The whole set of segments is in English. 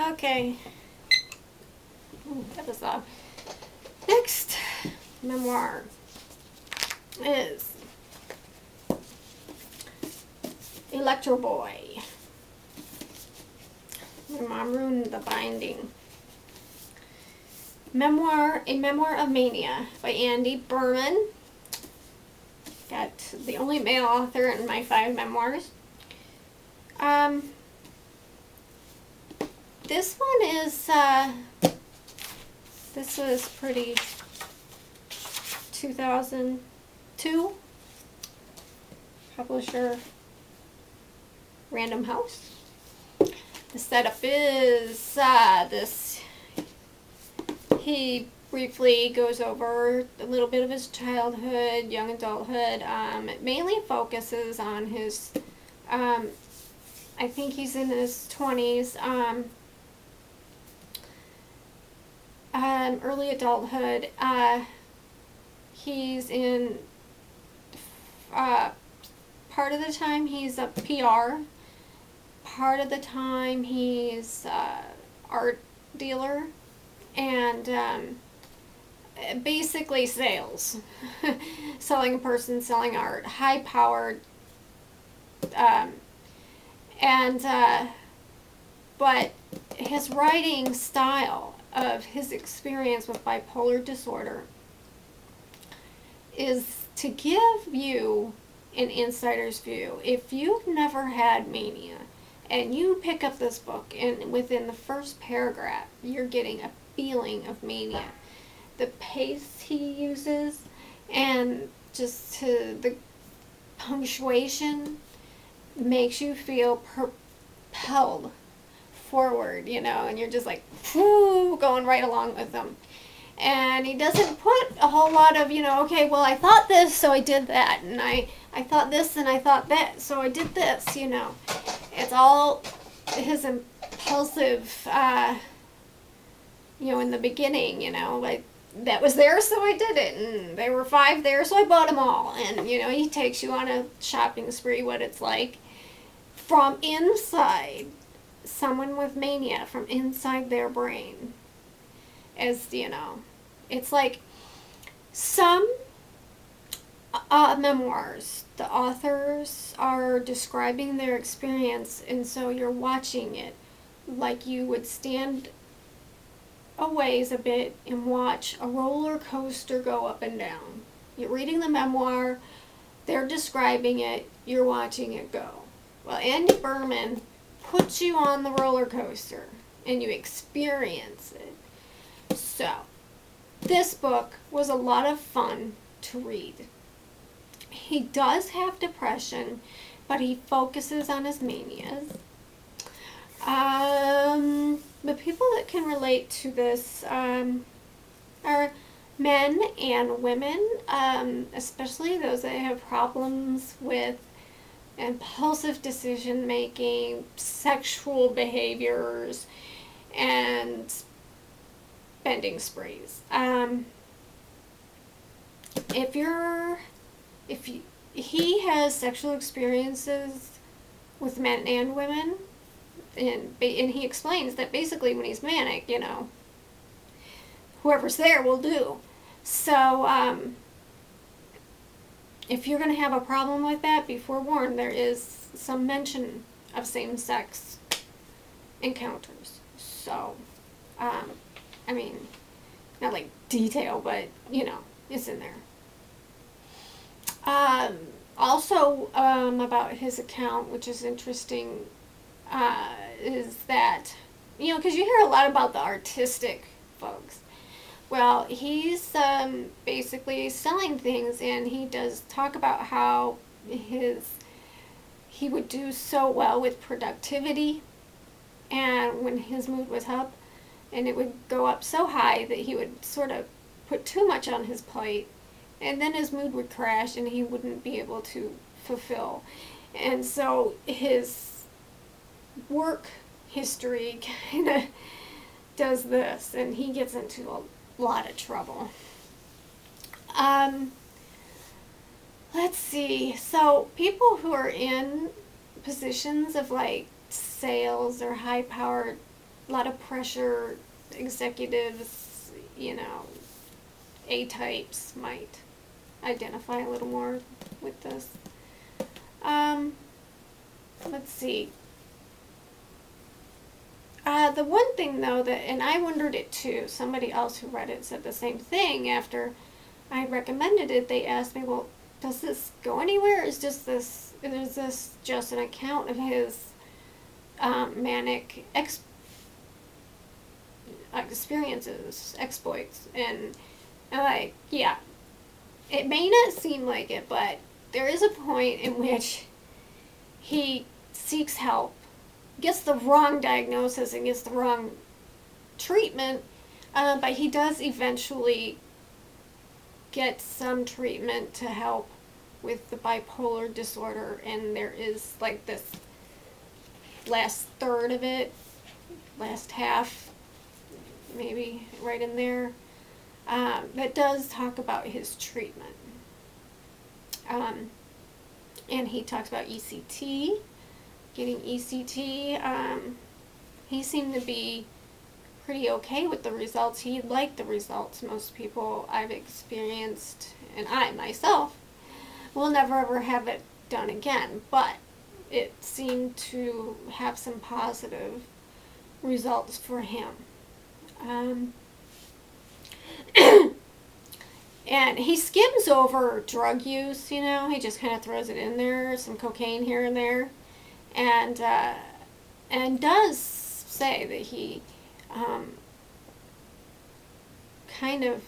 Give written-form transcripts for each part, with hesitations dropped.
Okay. That was next memoir is Electroboy. My mom ruined the binding. A Memoir of Mania by Andy Berhman. Got the only male author in my 5 memoirs. This one is, this was pretty 2002. Publisher Random House. The setup is this. He briefly goes over a little bit of his childhood, young adulthood. It mainly focuses on his, I think he's in his 20s, early adulthood. He's in, part of the time he's a PR, part of the time he's art dealer, and basically sales. Selling a person, selling art, high powered, but his writing style of his experience with bipolar disorder is to give you an insider's view. If you've never had mania and you pick up this book and within the first paragraph you're getting a feeling of mania, the pace he uses and just the punctuation makes you feel propelled forward, and you're just like, whoo, going right along with them. And he doesn't put a whole lot of, okay, well, I thought this, so I did that, and I thought this, and I thought that, so I did this, It's all his impulsive, in the beginning, like, that was there, so I did it, and there were 5 there, so I bought them all. And, he takes you on a shopping spree, what it's like from inside someone with mania, from inside their brain. As, it's like some memoirs, the authors are describing their experience, and so you're watching it like you would stand a ways a bit and watch a roller coaster go up and down. You're reading the memoir, they're describing it, you're watching it go. Well, Andy Berhman puts you on the roller coaster and you experience it. So, this book was a lot of fun to read. He does have depression, but he focuses on his manias. The people that can relate to this are men and women, especially those that have problems with impulsive decision making, sexual behaviors, and spending sprees. He has sexual experiences with men and women, and he explains that basically when he's manic, whoever's there will do. So, if you're going to have a problem with that, be forewarned, there is some mention of same-sex encounters. So, not like detail, but, it's in there. Also, about his account, which is interesting, is that, because you hear a lot about the artistic folks. Well, he's basically selling things, and he does talk about how he would do so well with productivity, and when his mood was up, and it would go up so high that he would sort of put too much on his plate, and then his mood would crash, and he wouldn't be able to fulfill. And so his work history kind of does this, and he gets into a lot of trouble. Let's see. So people who are in positions of like sales or high-powered lot of pressure, executives, you know, A-types might identify a little more with this. Let's see. The one thing though that, and I wondered it too, somebody else who read it said the same thing after I recommended it. They asked me, well, does this go anywhere? Is this just an account of his manic experiences, exploits? And I'm like, yeah, it may not seem like it, but there is a point in which he seeks help, gets the wrong diagnosis and gets the wrong treatment, but he does eventually get some treatment to help with the bipolar disorder, and there is like this last third of it, last half, maybe right in there, that does talk about his treatment. And he talks about ECT, getting ECT. He seemed to be pretty okay with the results. He liked the results. Most people I've experienced, and I myself, will never ever have it done again, but it seemed to have some positive results for him. And he skims over drug use, you know, he just kind of throws it in there, some cocaine here and there, and does say that he kind of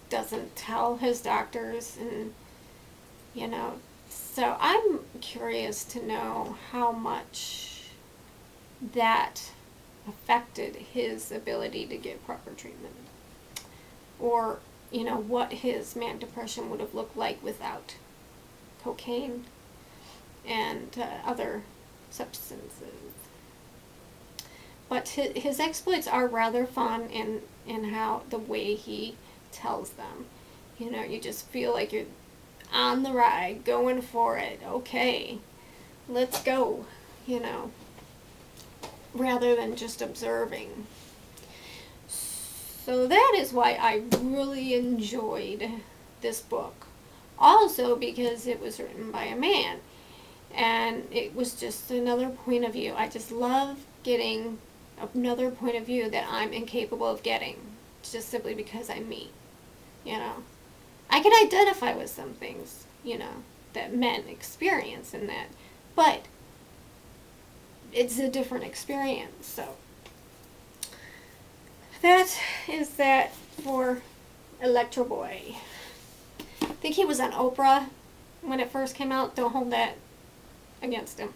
doesn't tell his doctors, and, you know, so I'm curious to know how much that affected his ability to get proper treatment, or, you know, what his manic depression would have looked like without cocaine and other substances. But his exploits are rather fun in how the way he tells them. You know, you just feel like you're on the ride, going for it. Okay, let's go, you know, rather than just observing. So that is why I really enjoyed this book. Also because it was written by a man, and it was just another point of view. I just love getting another point of view that I'm incapable of getting, just simply because I'm me, you know. I can identify with some things, you know, that men experience in that, but it's a different experience. So that is that for Electroboy. I think he was on Oprah when it first came out. Don't hold that against him.